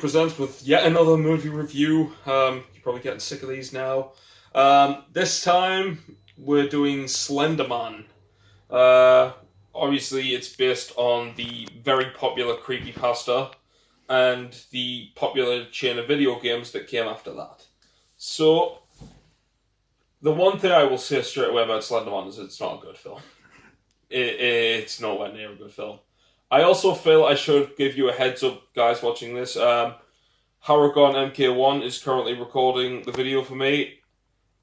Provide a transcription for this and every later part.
presents with yet another movie review. You're probably getting sick of these now. This time, we're doing Slender Man. Obviously, it's based on the very popular creepypasta and the popular chain of video games that came after that. So, the one thing I will say straight away about Slender Man is it's not a good film. It's nowhere near a good film. I also feel I should give you a heads up, guys, watching this. Haragon MK1 is currently recording the video for me,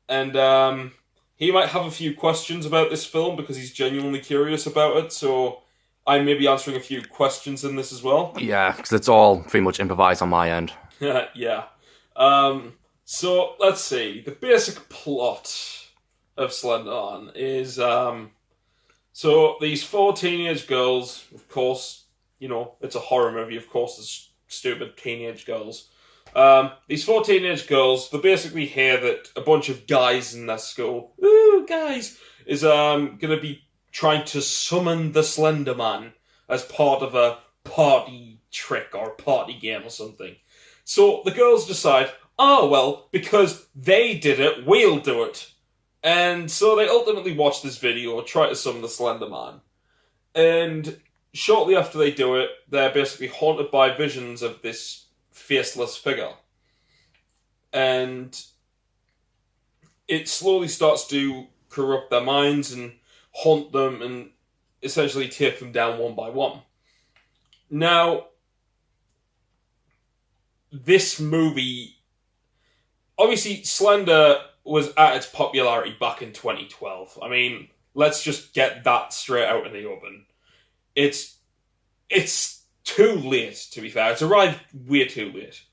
and he might have a few questions about this film because he's genuinely curious about it, so I may be answering a few questions in this as well. Yeah, because it's all pretty much improvised on my end. Yeah. So, let's see. The basic plot of Slender Man is... So, these four teenage girls, of course, you know, it's a horror movie, of course, there's stupid teenage girls. These four teenage girls, they basically hear that a bunch of guys in their school, is going to be trying to summon the Slender Man as part of a party trick or party game or something. So, the girls decide, because they did it, we'll do it. And so they ultimately watch this video, try to summon the Slender Man. And shortly after they do it, they're basically haunted by visions of this faceless figure. And it slowly starts to corrupt their minds and haunt them and essentially take them down one by one. Now, this movie... Obviously, Slender was at its popularity back in 2012. I mean, let's just get that straight out in the open. It's too late, to be fair. It's arrived way too late.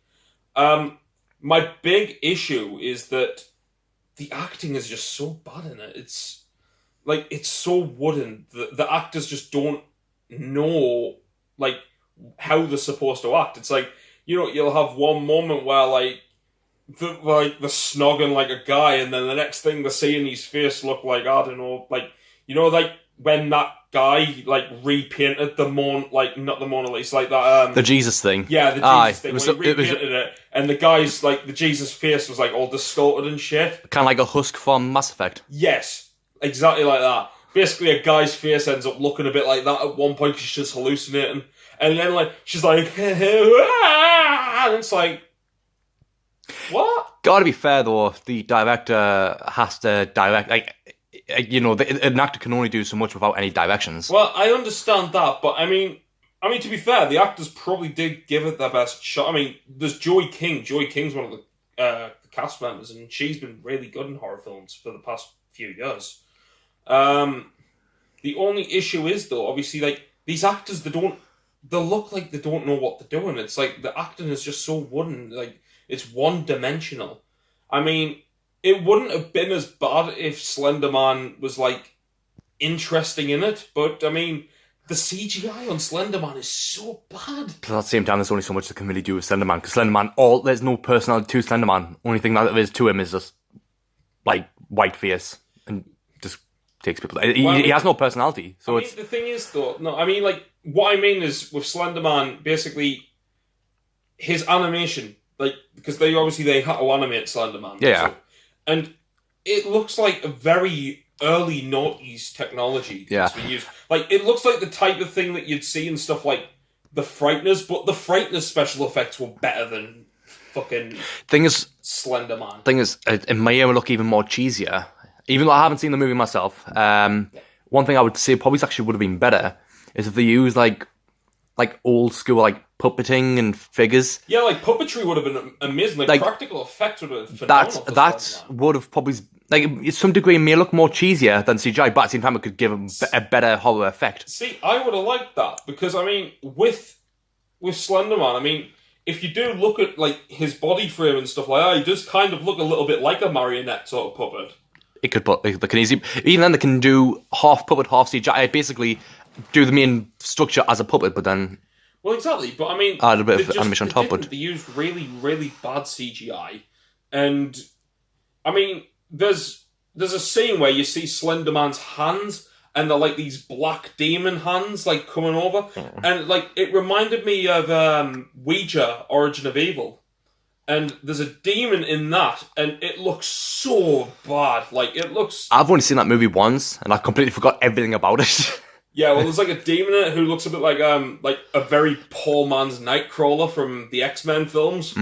My big issue is that the acting is just so bad in it. It's so wooden. The actors just don't know, how they're supposed to act. It's like, you'll have one moment where, they're snogging like a guy, and then the next thing they're seeing his face look like, I don't know, when that guy, repainted the not the Mona Lisa, the Jesus thing. Yeah, the Jesus thing, he repainted it, and the guy's, the Jesus face was, all distorted and shit. Kind of like a husk from Mass Effect. Yes, exactly like that. Basically, a guy's face ends up looking a bit like that at one point because she's just hallucinating, and then, she's like, and it's like, what? Gotta be fair though, the director has to direct, an actor can only do so much without any directions. Well, I understand that, but I mean, to be fair, the actors probably did give it their best shot. I mean, there's Joy King. Joy King's one of the cast members, and she's been really good in horror films for the past few years. The only issue is, though, obviously, these actors, they look like they don't know what they're doing. It's the acting is just so wooden, it's one-dimensional. I mean, it wouldn't have been as bad if Slender Man was, interesting in it, but, I mean, the CGI on Slender Man is so bad. But at the same time, there's only so much they can really do with Slender Man, because Slender Man, there's no personality to Slender Man. Only thing that there is to him is just, white face, and just takes people... He has no personality, so the thing is, though, what I mean is, with Slender Man, basically, his animation... because they had to animate Slender Man. Yeah. So, and it looks like a very early noughties technology that's been used. It looks like the type of thing that you'd see in stuff like The Frighteners, but The Frighteners special effects were better than fucking Slender Man. Thing is, it may even look even more cheesier. Even though I haven't seen the movie myself, one thing I would say probably actually would have been better is if they used, old school, puppeting and figures. Yeah, puppetry would have been amazing. Practical effects would have been phenomenal. That would have probably... to some degree, it may look more cheesier than CGI, but at the same time, it could give a better horror effect. See, I would have liked that, because, with Slender Man, if you do look at, his body frame and stuff like that, he does kind of look a little bit like a marionette sort of puppet. It could put... They can easily... Even then, they can do half puppet, half CGI. Basically, do the main structure as a puppet, but then... Well, exactly, but add a bit of animation on top, but they used really, really bad CGI, and there's a scene where you see Slender Man's hands, and they're like these black demon hands like coming over, and like it reminded me of Ouija: Origin of Evil. And there's a demon in that, and it looks so bad. Like, it looks... I've only seen that movie once, and I completely forgot everything about it. Yeah, well, there's like a demon in it who looks a bit like a very poor man's Nightcrawler from the X-Men films.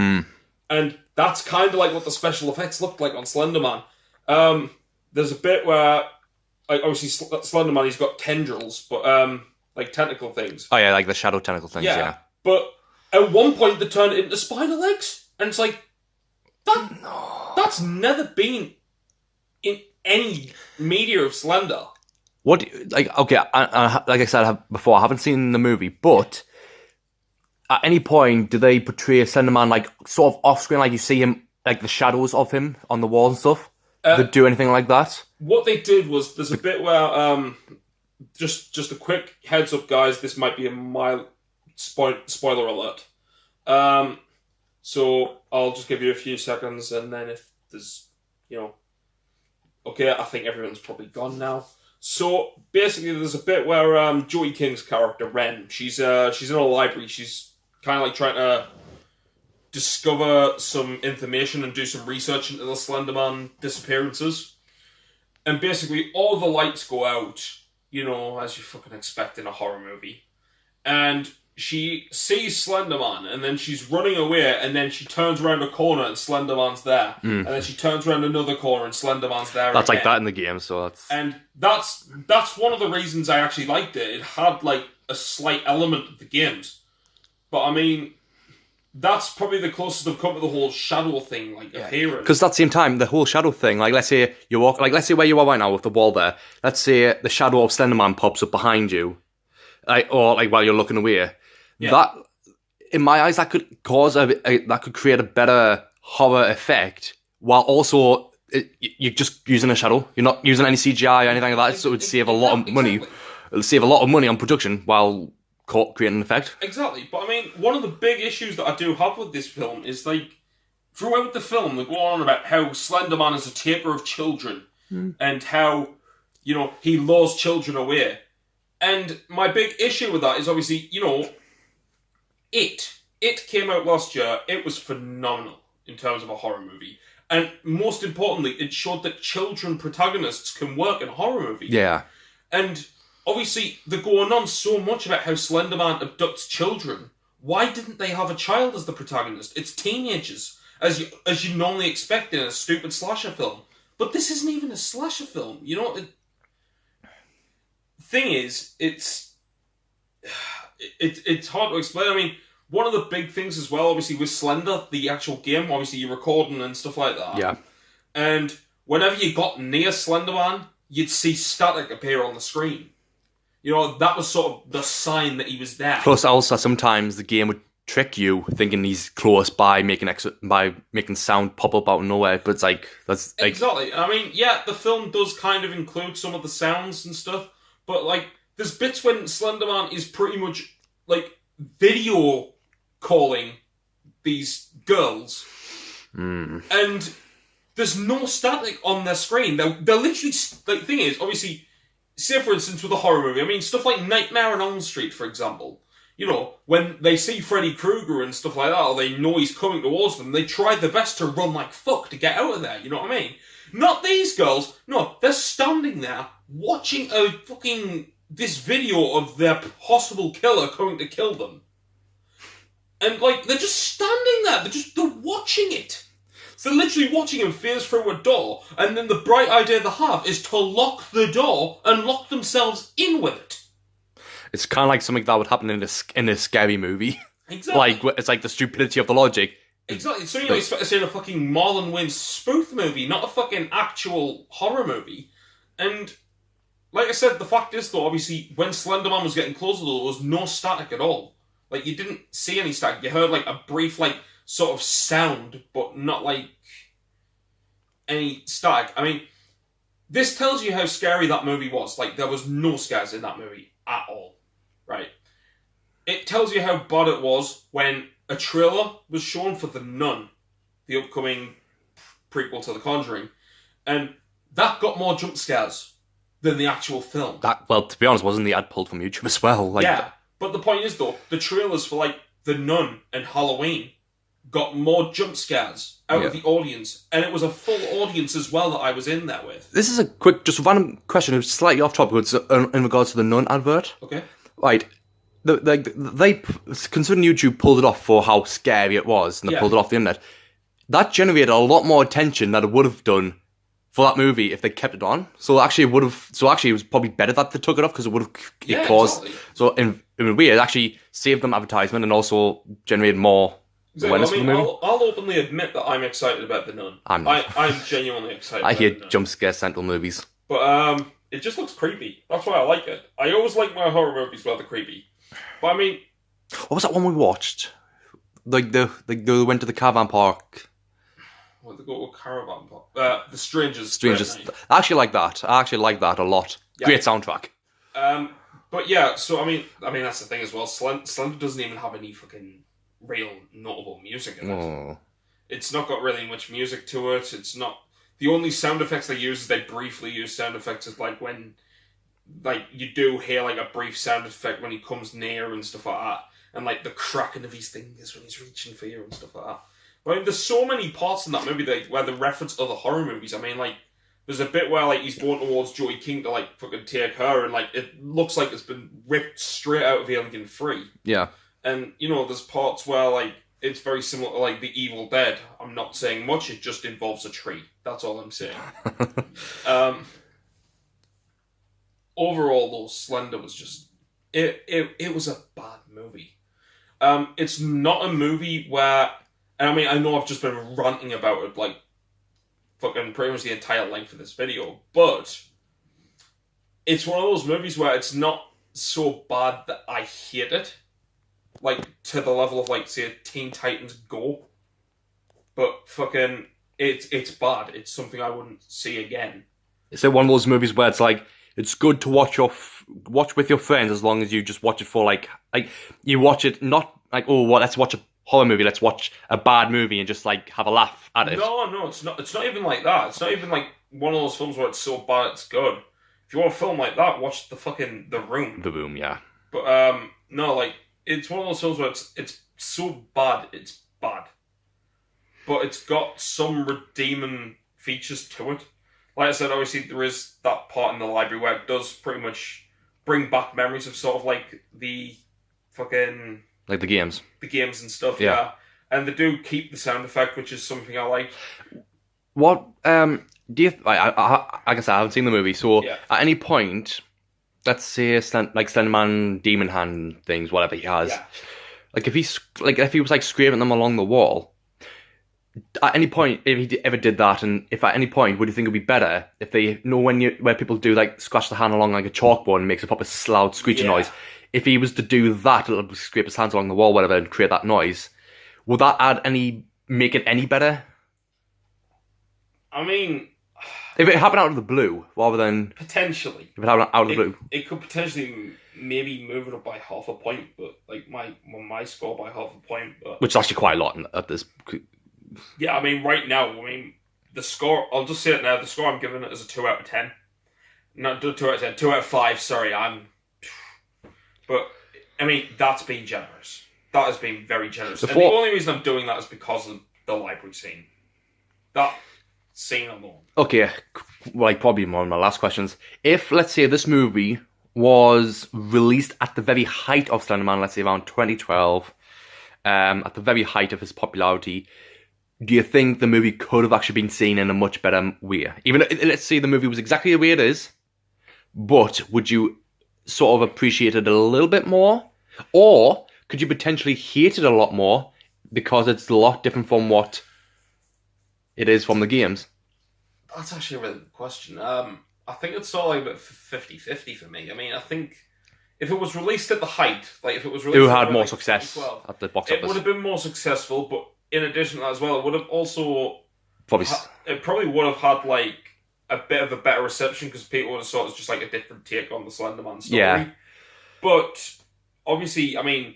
And that's kind of like what the special effects looked like on Slender Man. There's a bit where, like, obviously Slender Man, he's got tendrils, but, like, tentacle things. Oh, yeah, like the shadow tentacle things, yeah. But at one point, they turn it into spider legs. And it's like, that's never been in any media of Slender. What, like, okay, like I said before, I haven't seen the movie, but at any point, do they portray Slender Man, like, sort of off-screen, like you see him, like the shadows of him on the wall and stuff? Do they do anything like that? What they did was, there's a bit where, just a quick heads up, guys, this might be a mild spoiler alert. So I'll just give you a few seconds, and then if there's, okay, I think everyone's probably gone now. So basically, there's a bit where Joey King's character Ren, she's in a library. She's kind of like trying to discover some information and do some research into the Slenderman disappearances. And basically, all the lights go out, as you fucking expect in a horror movie, and she sees Slenderman, and then she's running away, and then she turns around a corner, and Slenderman's there. And then she turns around another corner, and Slenderman's there That's again. like that in the game, so that's... And that's one of the reasons I actually liked it. It had, like, a slight element of the games. But, I mean, that's probably the closest they've come to the whole shadow thing, like, appearing. Because at the same time, the whole shadow thing, like, let's say you walk... Like, let's say where you are right now with the wall there. Let's say the shadow of Slenderman pops up behind you. Or while you're looking away. Yeah. That, in my eyes, that could cause that could create a better horror effect, while also you're just using a shadow. You're not using any CGI or anything like that, so it would save a lot of money. It'll save a lot of money on production while creating an effect. Exactly, but I mean, one of the big issues that I do have with this film is, like, throughout the film, they go on about how Slenderman is a taker of children, and how, he lures children away. And my big issue with that is obviously, It came out last year. It was phenomenal in terms of a horror movie. And most importantly, it showed that children protagonists can work in horror movies. Yeah. And obviously, they're going on so much about how Slenderman abducts children. Why didn't they have a child as the protagonist? It's teenagers, as you normally expect in a stupid slasher film. But this isn't even a slasher film. Thing is, it's hard to explain. I mean, one of the big things as well, obviously, with Slender, the actual game, obviously you're recording and stuff like that. Yeah. And whenever you got near Slenderman, you'd see static appear on the screen. That was sort of the sign that he was there. Plus, also, sometimes the game would trick you, thinking he's close by making sound pop up out of nowhere, but that's like... Exactly. I mean, yeah, the film does kind of include some of the sounds and stuff, but, like, there's bits when Slenderman is pretty much, like, video calling these girls, and there's no static on their screen. They're literally, like, the thing is, obviously, say for instance with a horror movie, I mean, stuff like Nightmare on Elm Street, for example, when they see Freddy Krueger and stuff like that, or they know he's coming towards them, they try their best to run like fuck to get out of there, you know what I mean? Not these girls. No, they're standing there watching this video of their possible killer coming to kill them. And, like, they're just standing there. They're watching it. So they're literally watching him phase through a door, and then the bright idea they have is to lock the door and lock themselves in with it. It's kind of like something that would happen in a scary movie. Exactly. It's like the stupidity of the logic. Exactly. So, you expect to see in a fucking Marlon Wayans spoof movie, not a fucking actual horror movie. And, like I said, the fact is, though, obviously, when Slenderman was getting closer, there was no static at all. Like, you didn't see any static. You heard, like, a brief, like, sort of sound, but not, like, any static. I mean, this tells you how scary that movie was. Like, there was no scares in that movie at all, right? It tells you how bad it was when a trailer was shown for The Nun, the upcoming prequel to The Conjuring, and that got more jump scares than the actual film. Well, to be honest, wasn't the ad pulled from YouTube as well? Like, yeah, but the point is though, the trailers for like The Nun and Halloween got more jump scares out of the audience, and it was a full audience as well that I was in there with. This is a quick, just random question, it's slightly off topic, it's in regards to the Nun advert. Okay. Right. They considering YouTube pulled it off for how scary it was, and they pulled it off the internet, that generated a lot more attention than it would have done for that movie if they kept it on. So actually, it was probably better that they took it off because it would have caused. Exactly. So in a way, it actually saved them advertisement and also generated more awareness for the movie. I'll openly admit that I'm excited about The Nun. I'm genuinely excited. I hate jump scare central movies, but it just looks creepy. That's why I like it. I always like my horror movies where they're creepy. But I mean, what was that one we watched? Like they went to the caravan park. Well, they go to a caravan park. The Strangers. I actually like that. I actually like that a lot. Yeah. Great soundtrack. But yeah, so I mean that's the thing as well. Slender doesn't even have any fucking real notable music in it. Oh. It's not got really much music to it. It's not. The only sound effects they use is they briefly use sound effects of like when, like you do hear like a brief sound effect when he comes near and stuff like that, and like the cracking of his fingers when he's reaching for you and stuff like that. I mean, there's so many parts in that movie where they reference other horror movies. I mean, like, there's a bit where, like, he's going towards Joey King to, like, fucking take her, and, like, it looks like it's been ripped straight out of Alien 3. Yeah. And, you know, there's parts where, like, it's very similar to, like, The Evil Dead. I'm not saying much, it just involves a tree. That's all I'm saying. Overall, though, Slender was just... It was a bad movie. It's not a movie where... And I mean, I know I've just been ranting about it, like, fucking pretty much the entire length of this video, but it's one of those movies where it's not so bad that I hate it, like, to the level of, like, say, Teen Titans Go, but fucking, it's bad. It's something I wouldn't see again. Is it one of those movies where it's like, it's good to watch with your friends as long as you just watch it for, like, you watch it not, like, oh, well, let's watch a horror movie, let's watch a bad movie and just like have a laugh at it. No, it's not even like that. It's not even like one of those films where it's so bad it's good. If you want a film like that, watch The Room. The Room, yeah. But no, like it's one of those films where it's so bad it's bad. But it's got some redeeming features to it. Like I said, obviously there is that part in the library where it does pretty much bring back memories of sort of like the fucking... Like the games. The games and stuff, yeah. And they do keep the sound effect, which is something I like. What, do you... Like I said, I haven't seen the movie, so at any point, let's say, like Slenderman, Demon Hand things, whatever he has, like if he was like scraping them along the wall, at any point, if he ever did that, and if at any point, would you think it would be better if they know where people do like scratch the hand along like a chalkboard and makes a proper loud screeching noise? If he was to do that, it'll scrape his hands along the wall, whatever, and create that noise. Would that make it any better? I mean... If it happened out of the blue, rather than... Potentially. If it happened out of the blue. It could potentially maybe move it up by half a point, but, like, my score by half a point, but... Which is actually quite a lot at this... Yeah, I mean, right now, the score... I'll just say it now, the score I'm giving it is a 2 out of 10. Not 2 out of 10, 2 out of 5, sorry, But, I mean, that's been generous. That has been very generous. And the only reason I'm doing that is because of the library scene. That scene alone. Okay, like probably one of my last questions. If, let's say, this movie was released at the very height of Slenderman, let's say around 2012, at the very height of his popularity, do you think the movie could have actually been seen in a much better way? Even, let's say the movie was exactly the way it is, but would you... sort of appreciate it a little bit more? Or could you potentially hate it a lot more because it's a lot different from what it is from the games? That's actually a really good question. I think it's sort of like about 50-50 for me. I mean, I think if it was released at the height, like if it was released... Who had more success at the box office? It would have been more successful, but in addition to that as well, it would have also... It probably would have had like a bit of a better reception because people would have thought it was just like a different take on the Slenderman story. Yeah. But obviously, I mean,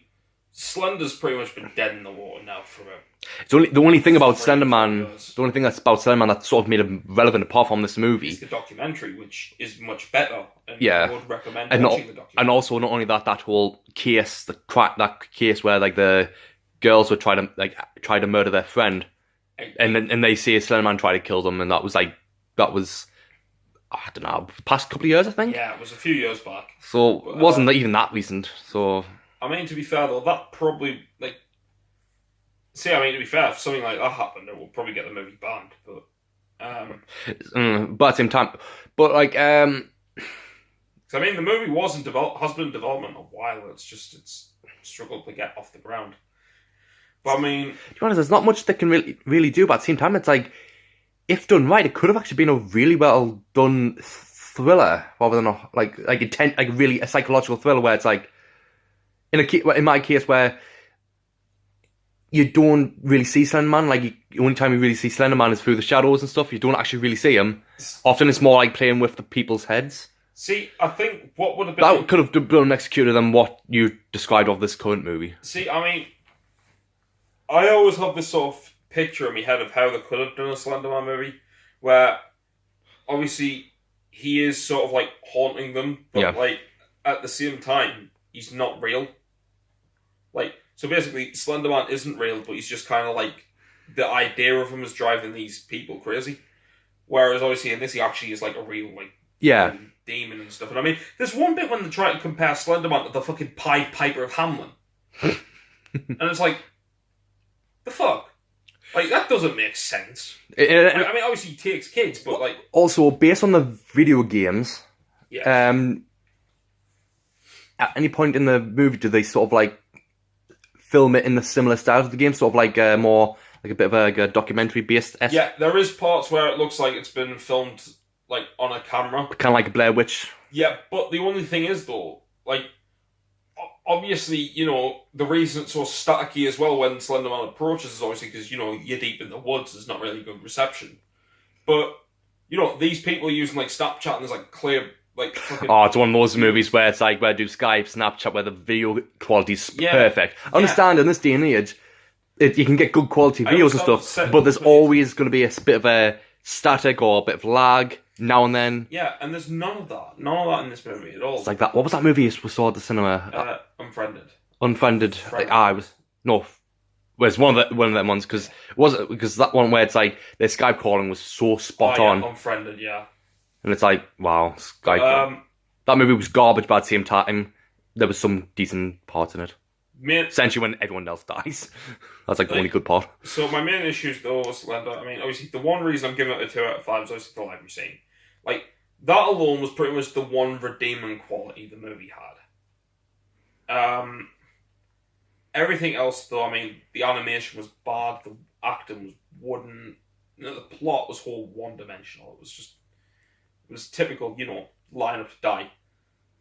Slender's pretty much been dead in the water now for about. It's the only thing about 3 or 4 Slenderman, years. the only thing that's about Slenderman that sort of made him relevant apart from this movie. It's the documentary, which is much better, and Yeah. I would recommend And, watching the documentary. and also not only that whole case, that case where like the girls were trying to murder their friend, and they see a Slenderman try to kill them, and that was I don't know, past couple of years I think. Yeah, it was a few years back. So it wasn't even that recent. So I mean, to be fair though, that probably to be fair, if something like that happened, it will probably get the movie banned. But but at the same time, but like 'cause, I mean, the movie has been in development a while. It's struggled to get off the ground. But I mean, to be honest, there's not much they can really do. But at the same time, it's like, if done right, it could have actually been a really well done thriller rather than a psychological thriller where it's like, in my case where you don't really see Slenderman. Like, the only time you really see Slenderman is through the shadows and stuff. You don't actually really see him. Often it's more like playing with the people's heads. see, I think what would have been That could have been executed than what you described of this current movie. See, I mean, I always have this sort of picture in my head of how they could have done a Slenderman movie, where obviously he is sort of like haunting them, but Yeah. like at the same time he's not real. Like, so basically, Slenderman isn't real, but he's just kind of like the idea of him is driving these people crazy. Whereas obviously in this, he actually is like a real Yeah. demon and stuff. And I mean, there's one bit when they try to compare Slenderman to the fucking Pied Piper of Hamelin, and it's like, the fuck, like that doesn't make sense. I mean, obviously he takes kids, but like Also, based on the video games, yeah, at any point in the movie do they sort of like film it in the similar style of the game, sort of like more like a bit of a documentary based, yeah, there is parts where it looks like it's been filmed like on a camera. kind of like a Blair Witch. Yeah, but the only thing is though, like obviously, you know, the reason it's so staticky as well when Slenderman approaches is obviously because, you know, you're deep in the woods, there's not really good reception. But, you know, these people are using like Snapchat and there's like clear, like fucking. Oh, it's one of those movies where it's like where do Skype, Snapchat, where the video quality's Yeah. perfect. I understand in this day and age, you can get good quality I videos and understand stuff, but there's always going to be a bit of a static or a bit of lag now and then. Yeah, and there's none of that in this movie at all. It's like that. What was that movie we saw at the cinema? Unfriended. Unfriended. Where's one of them ones because that one where it's like their Skype calling was so spot on, Unfriended, yeah. and it's like wow, Skype. That movie was garbage, but at the same time, there was some decent parts in it. Essentially, when everyone else dies, that's like the only good part. So my main issues though with Slender, I mean, obviously the one reason I'm giving it a 2 out of 5 is obviously the library scene. Like that alone was pretty much the one redeeming quality the movie had. Everything else, though, I mean, the animation was bad, the acting was wooden, the plot was whole one-dimensional. It was typical, you know, line up to die.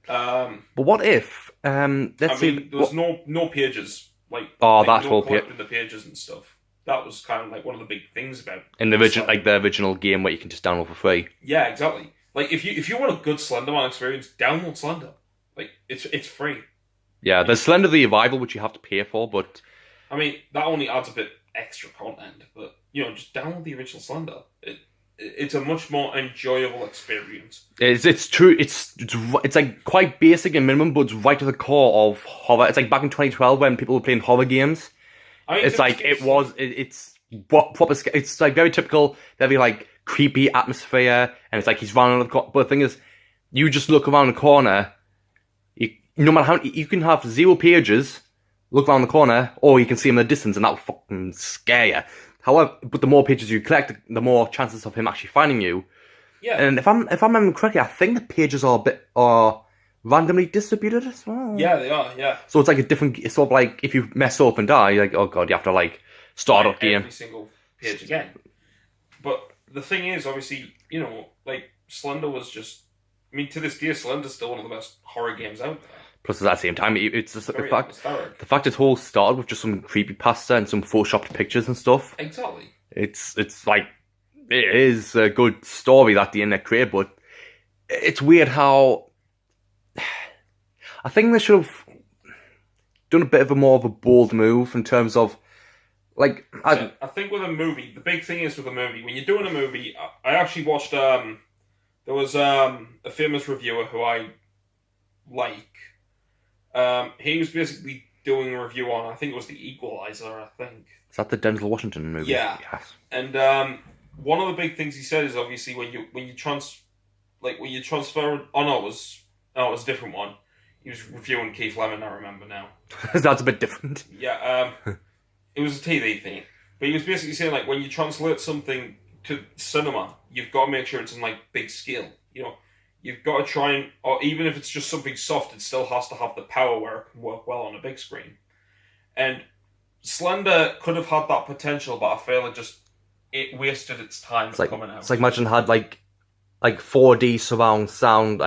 But what if, let's see... there was no pages, like... Oh, like, that no whole collecting the pages and stuff. That was kind of like one of the big things about... In the original game where you can just download for free. Yeah, exactly. Like, if you want a good Slenderman experience, download Slender. Like, it's free. Yeah, there's Slender the Revival, which you have to pay for, but... I mean, that only adds a bit extra content, but, you know, just download the original Slender. It's a much more enjoyable experience. It's true, it's like quite basic and minimum, but it's right to the core of horror. It's like back in 2012 when people were playing horror games. I mean, it's like, it's like very typical, very like creepy atmosphere, and it's like he's running around the corner, but the thing is, you just look around the corner, no matter how, you can have 0 pages, look around the corner, or you can see him in the distance, and that'll fucking scare you. However, but the more pages you collect, the more chances of him actually finding you. Yeah. And if I'm remembering correctly, I think the pages are randomly distributed as well. Yeah, they are. Yeah. So it's like it's sort of like if you mess up and die, you're like, oh god, you have to like start up game. Every single page again. But the thing is, obviously, you know, like Slender was just. I mean, to this day, Slender's still one of the best horror games out there. Plus, at the same time, it's just Very the fact it all started with just some creepypasta and some photoshopped pictures and stuff. Exactly. It's like it is a good story that the internet created, but it's weird how I think they should have. done a bit of a more of a bold move in terms of, like, I think with a movie, the big thing is with a movie, when you're doing a movie, I actually watched, there was a famous reviewer who I like. He was basically doing a review on, I think it was The Equalizer, I think. Is that the Denzel Washington movie? Yeah. Yes. And one of the big things he said is obviously when you transfer. Oh no, it was a different one. He was reviewing Keith Lemon. I remember now. That's a bit different. Yeah. It was a TV thing, but he was basically saying like when you translate something to cinema, you've got to make sure it's in like big scale. You know, you've got to try and, or even if it's just something soft, it still has to have the power where it can work well on a big screen. And Slender could have had that potential, but I feel it wasted its time coming out. It's like imagine had like 4D surround sound,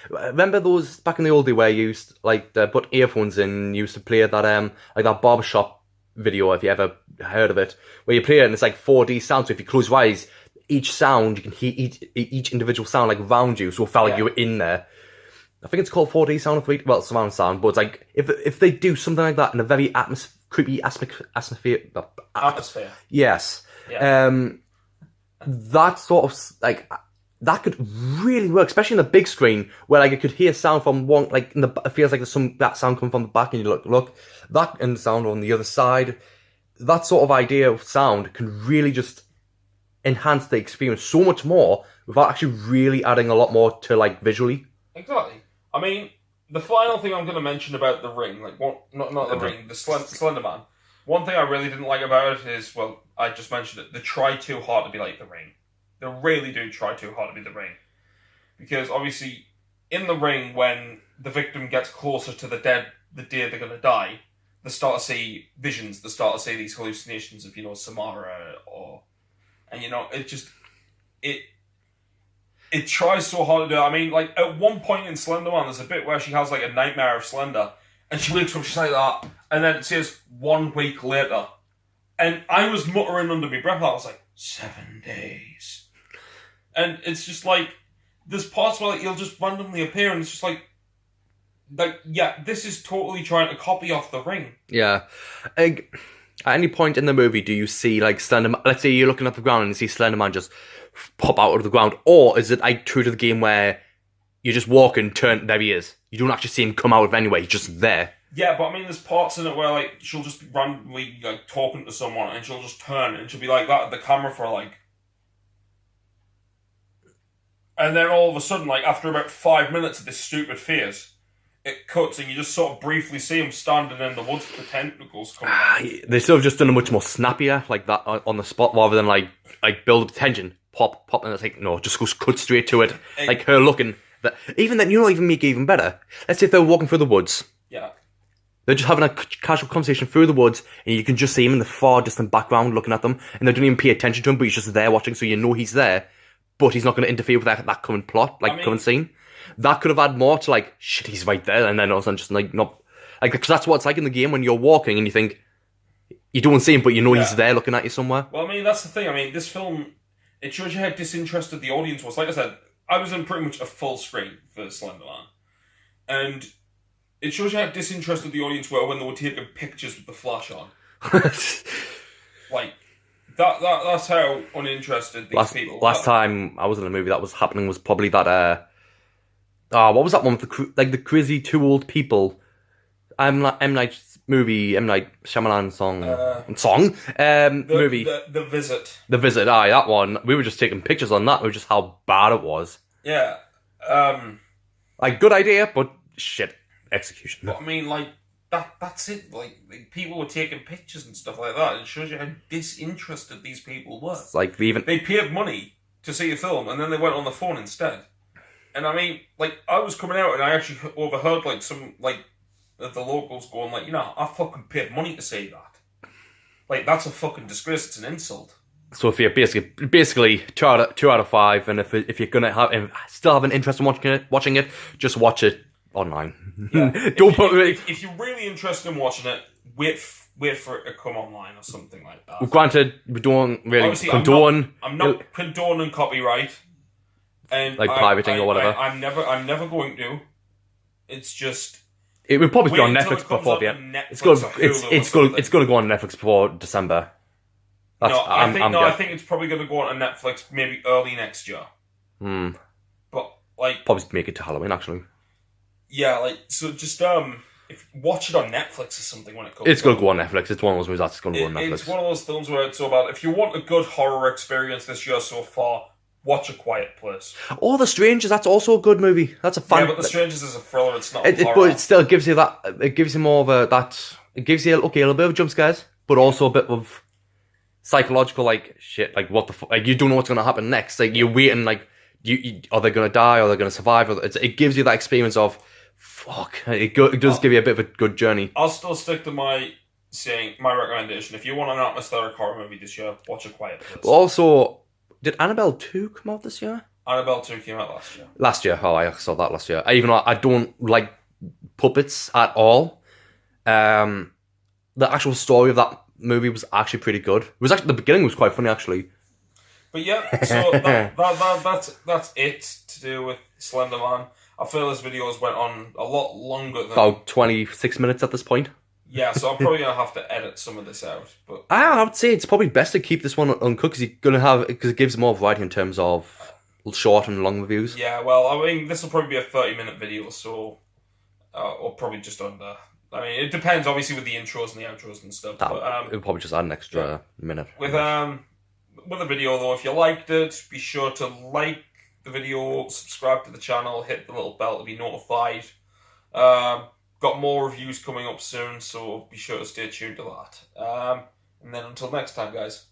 remember those back in the old day where you used put earphones in and you used to play that like that barbershop video, if you ever heard of it, where you play it and it's like 4D sound, so if you close your eyes, each sound you can hear each individual sound like around you, so it felt like you were in there. I think it's called 4D sound, surround sound, but it's like if they do something like that in a very creepy atmosphere. Yes. Yeah. That sort of like that could really work, especially in the big screen where like you could hear sound from one, like it feels like there's that sound coming from the back, and you look that and the sound on the other side. That sort of idea of sound can really just enhance the experience so much more without actually really adding a lot more to like visually. Exactly. I mean, the final thing I'm going to mention about The Ring, like not The Ring, the Slender Man. One thing I really didn't like about it is, well, I just mentioned it. They try too hard to be like The Ring. They really do try too hard to be The Ring, because obviously, in The Ring, when the victim gets closer to the day they're going to die, they start to see visions. They start to see these hallucinations of Samara and it tries so hard to do it. I mean, like, at one point in Slender Man, there's a bit where she has, like, a nightmare of Slender, and she wakes up, she's like that, and then it says 1 week later. And I was muttering under my breath, I was like, 7 days. And it's just like, there's parts where, like, he'll just randomly appear, and it's just like, yeah, this is totally trying to copy off The Ring. Yeah. At any point in the movie, do you see, like, Slenderman, let's say you're looking at the ground and you see Slenderman just pop out of the ground, or is it like true to the game where you just walk and turn, there he is? You don't actually see him come out of anywhere, he's just there. Yeah, but I mean, there's parts in it where, like, she'll just be randomly, like, talking to someone, and she'll just turn, and she'll be like that at the camera for, like... And then all of a sudden, like, after about 5 minutes of this stupid face, it cuts, and you just sort of briefly see him standing in the woods with the tentacles coming out. They sort of just done a much more snappier, like that, on the spot, rather than, like build up tension, pop, and it's like, no, just go cut straight to it. Like, her looking... Even then, you know, even make it even better. Let's say if they're walking through the woods. Yeah. They're just having a casual conversation through the woods, and you can just see him in the far distant background looking at them, and they don't even pay attention to him, but he's just there watching, so you know he's there, but he's not going to interfere with that current plot, current scene. That could have had more to, like, shit, he's right there, and then all of a sudden just, like, not... Like, because that's what it's like in the game when you're walking, and you think... You don't see him, but you know he's there looking at you somewhere. Well, I mean, that's the thing. I mean, this film, it shows you how disinterested the audience was. Like I said, I was in pretty much a full screen for Slender Man. And it shows you how disinterested the audience were when they were taking pictures with the flash on. Like, that's how uninterested these people were. Last time I was in a movie that was happening was probably that, what was that one with the crazy two old people? M. Night's movie, M. Night Shyamalan movie. The Visit. The Visit, that one. We were just taking pictures on that, just how bad it was. Yeah. Like, good idea, but shit, execution. But I mean, like, that's it. Like, people were taking pictures and stuff like that. It shows you how disinterested these people were. It's like, they paid money to see a film, and then they went on the phone instead. And I mean, like, I was coming out, and I actually overheard, like, some, like, the locals going, like, I fucking paid money to see that. Like, that's a fucking disgrace. It's an insult. So if you're basically 2 out of 5, and if you're gonna still have an interest in watching it, just watch it online. Yeah. If you're really interested in watching it, wait for it to come online or something like that. Well, granted, we don't really obviously, condone. I'm not condoning copyright, and like pirating or whatever. I'm never going to. It's just It would probably be on until Netflix it comes before up the on end. Netflix It's good. or Hulu It's or good. something. It's going to go on Netflix before December. That's, No, I I'm think it's probably going to go on Netflix maybe early next year. But like, probably make it to Halloween actually. yeah, like so just if watch it on Netflix or something when it comes. It's going to go on Netflix. It's one of those movies that's going to go on Netflix. It's one of those films where it's all about if you want a good horror experience this year so far, watch A Quiet Place. Oh, The Strangers. That's also a good movie. That's a fun. Yeah, but The Strangers is a thriller. It's not a horror. But it still gives you that. It gives you more of a that. It gives you a little bit of jump scares, but also a bit of psychological like shit. Like what the like you don't know what's going to happen next. Like you're waiting. Like you are they going to die? Or are they going to survive? Or it gives you that experience of fuck. It does give you a bit of a good journey. I'll still stick to my recommendation. If you want an atmospheric horror movie this year, watch A Quiet Place. But also, did Annabelle 2 come out this year? Annabelle 2 came out last year. Last year. Oh, I saw that last year. Even though I don't like puppets at all. The actual story of that movie was actually pretty good. It was actually the beginning was quite funny actually. But yeah, so that's it to do with Slender Man. I feel this video has went on a lot longer than About 26 minutes at this point. Yeah, so I'm probably gonna have to edit some of this out. But I would say it's probably best to keep this one uncut because it gives more variety in terms of short and long reviews. yeah, well, I mean, this will probably be a 30-minute video, so or probably just under. I mean, it depends, obviously, with the intros and the outros and stuff. It'll probably just add an extra minute. With the video though, if you liked it, be sure to like the video, subscribe to the channel, hit the little bell to be notified. Got more reviews coming up soon, so be sure to stay tuned to that. And then until next time, guys.